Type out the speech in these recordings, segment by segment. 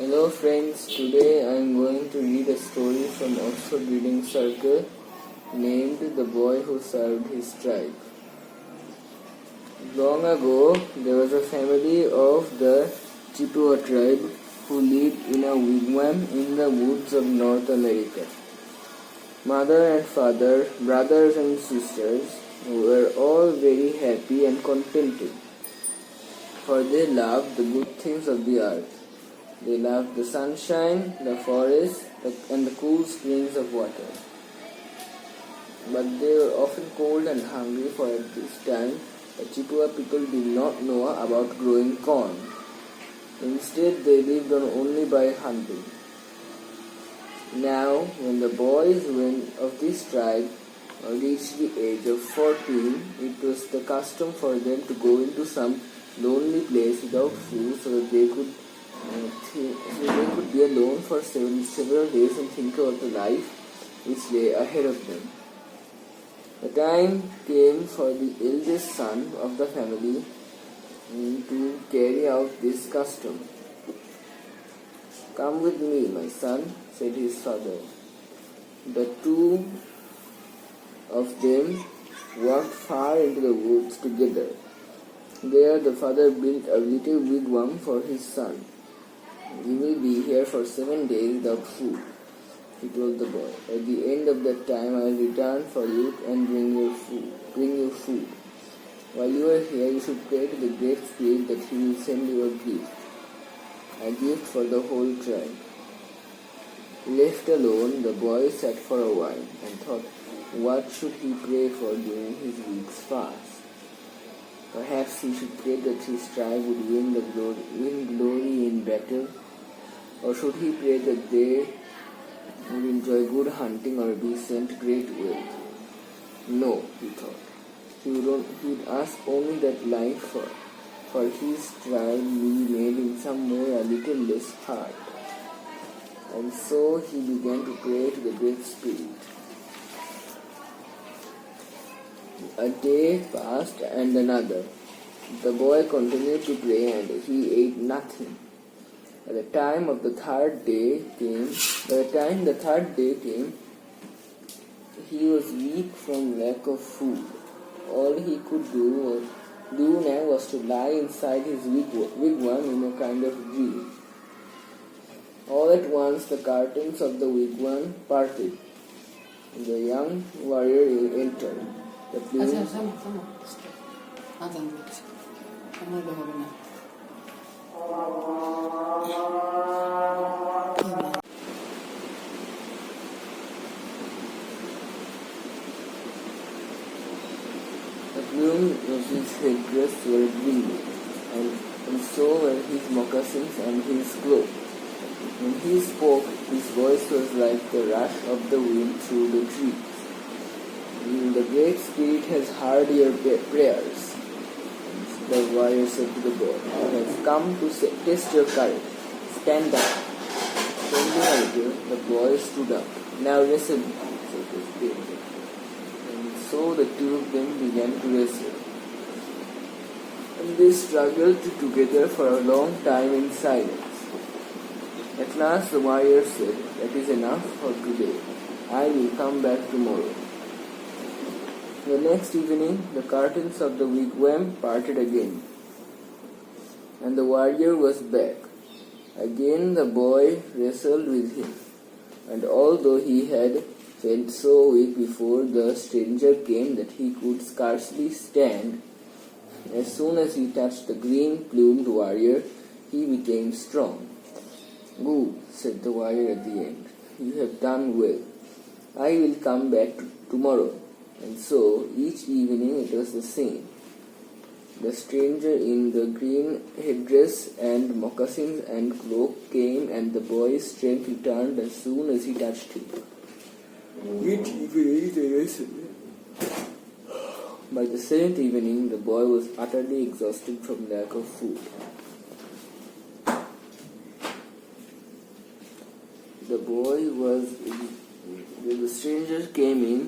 Hello friends, today I am going to read a story from Oxford Reading Circle named The Boy Who Served His Tribe. Long ago, there was a family of the Chippewa tribe who lived in a wigwam in the woods of North America. Mother and father, brothers and sisters were all very happy and contented, for they loved the good things of the earth. They loved the sunshine, the forest, and the cool springs of water. But they were often cold and hungry, for at this time the Chippewa people did not know about growing corn. Instead, they lived on only by hunting. Now, when the boys of this tribe reached the age of 14, it was the custom for them to go into some lonely place without food so that they could be alone for several days and think about the life which lay ahead of them. The time came for the eldest son of the family to carry out this custom. "Come with me, my son," said his father. The two of them walked far into the woods together. There the father built a little wigwam for his son. "You will be here for 7 days without food," he told the boy. "At the end of that time I will return for you and bring you food. While you are here, you should pray to the Great Spirit that he will send you a gift for the whole tribe." Left alone, the boy sat for a while and thought, what should he pray for during his week's fast? Perhaps he should pray that his tribe would win glory in battle, or should he pray that they would enjoy good hunting or be sent great wealth? No, he thought. He would ask only that life for his tribe be made in some way a little less hard. And so he began to pray to the Great Spirit. A day passed and another. The boy continued to pray and he ate nothing. By the time the third day came, he was weak from lack of food. All he could do now was to lie inside his wigwam in a kind of dream. All at once the curtains of the wigwam parted. The young warrior entered. The plumes of his headdress were gleaming, and so were his moccasins and his cloak. When he spoke, his voice was like the rush of the wind through the trees. "The Great Spirit has heard your prayers," the warrior said to the boy. "I have come to test your courage. Stand up." Trembling a little, the boy stood up. "Now wrestle me," said the spirit. And so the two of them began to wrestle. And they struggled together for a long time in silence. At last the warrior said, "That is enough for today. I will come back tomorrow." The next evening, the curtains of the wigwam parted again, and the warrior was back. Again the boy wrestled with him, and although he had felt so weak before the stranger came that he could scarcely stand, as soon as he touched the green-plumed warrior, he became strong. "Good," said the warrior at the end. "You have done well. I will come back tomorrow." And so, each evening it was the same. The stranger in the green headdress and moccasins and cloak came, and the boy's strength returned as soon as he touched him. Each evening they wrestled. By the 7th evening, the boy was utterly exhausted from lack of food. When the stranger came in,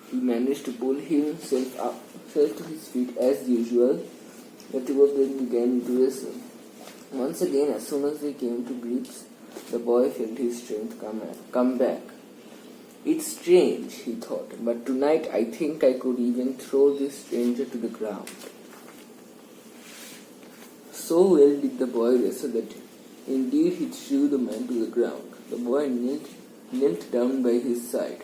he managed to pull himself to his feet as usual. The two of them began to wrestle. Once again, as soon as they came to grips The boy felt his strength come back. It's strange, he thought, but tonight I think I could even throw this stranger to the ground. So well did the boy wrestle that indeed he threw the man to the ground. The boy knelt down by his side.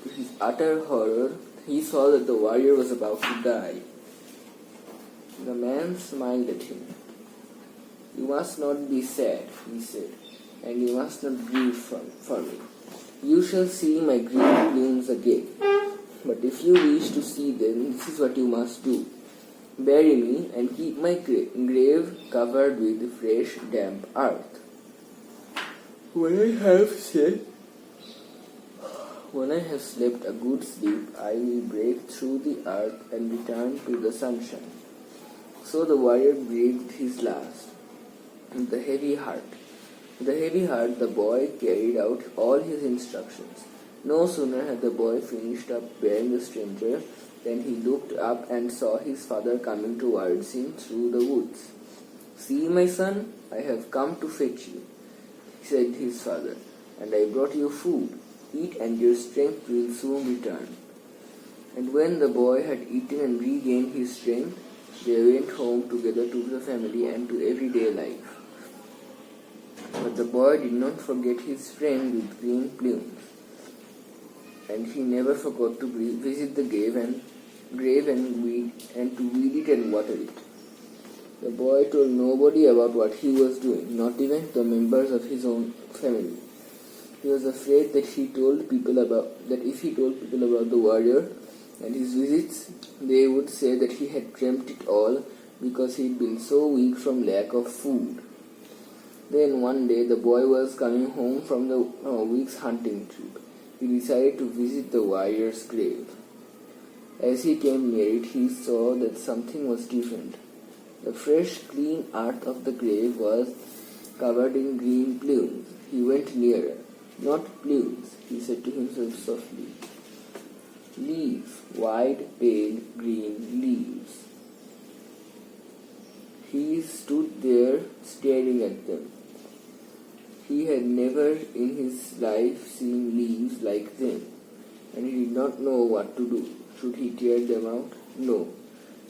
To his utter horror, he saw that the warrior was about to die. The man smiled at him. You must not be sad, he said, and you must not grieve for me. You shall see my green plumes again. But if you wish to see them, this is what you must do. Bury me and keep my grave covered with fresh, damp earth. When I have slept a good sleep, I will break through the earth and return to the sunshine. So the warrior breathed his last. With a heavy heart, the boy carried out all his instructions. No sooner had the boy finished up burying the stranger than he looked up and saw his father coming towards him through the woods. See, my son, I have come to fetch you, said his father, and I brought you food. Eat and your strength will soon return. And when the boy had eaten and regained his strength, they went home together to the family and to everyday life. But the boy did not forget his friend with green plumes, and he never forgot to visit the grave and to weed it and water it. The boy told nobody about what he was doing, not even the members of his own family. He was afraid that if he told people about the warrior and his visits, they would say that he had dreamt it all because he had been so weak from lack of food. Then one day the boy was coming home from the week's hunting trip. He decided to visit the warrior's grave. As he came near it, he saw that something was different. The fresh, clean earth of the grave was covered in green plumes. He went nearer. Not plumes, he said to himself softly. Leaves, wide, pale, green leaves. He stood there staring at them. He had never in his life seen leaves like them, and he did not know what to do. Should he tear them out? No.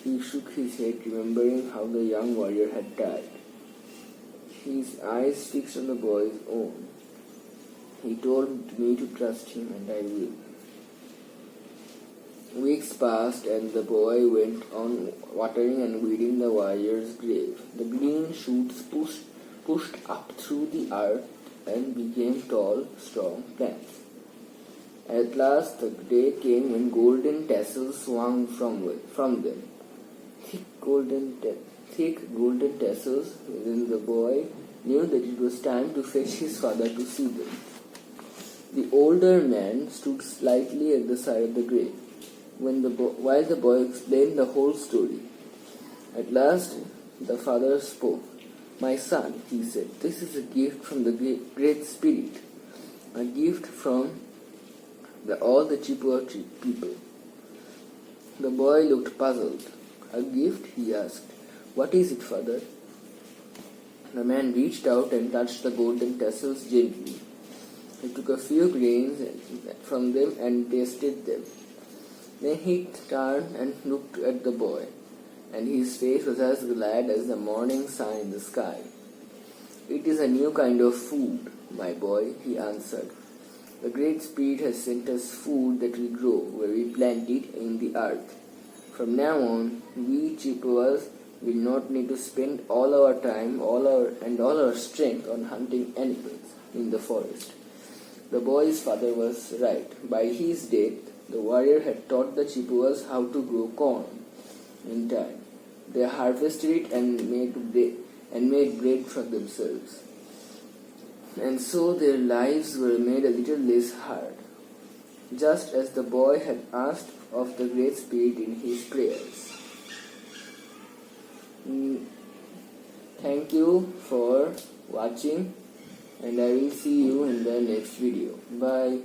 He shook his head, remembering how the young warrior had died. His eyes fixed on the boy's own. He told me to trust him, and I will. Weeks passed, and the boy went on watering and weeding the warrior's grave. The green shoots pushed up through the earth and became tall, strong plants. At last the day came when golden tassels swung from them. Thick golden tassels, then the boy knew that it was time to fetch his father to see them. The older man stood slightly at the side of the grave, while the boy explained the whole story. At last the father spoke. My son, he said, this is a gift from the Great Spirit, a gift from all the Chippewa people. The boy looked puzzled. A gift? He asked. What is it, father? The man reached out and touched the golden tassels gently. He took a few grains from them and tasted them. Then he turned and looked at the boy, and his face was as glad as the morning sun in the sky. It is a new kind of food, my boy, he answered. The Great Spirit has sent us food that we grow where we plant it in the earth. From now on, we Chippewas will not need to spend all our time, all our strength on hunting animals in the forest. The boy's father was right. By his death, the warrior had taught the Chippewas how to grow corn in time. They harvested it and made bread for themselves. And so their lives were made a little less hard, just as the boy had asked of the Great Spirit in his prayers. Thank you for watching, and I will see you in the next video. Bye.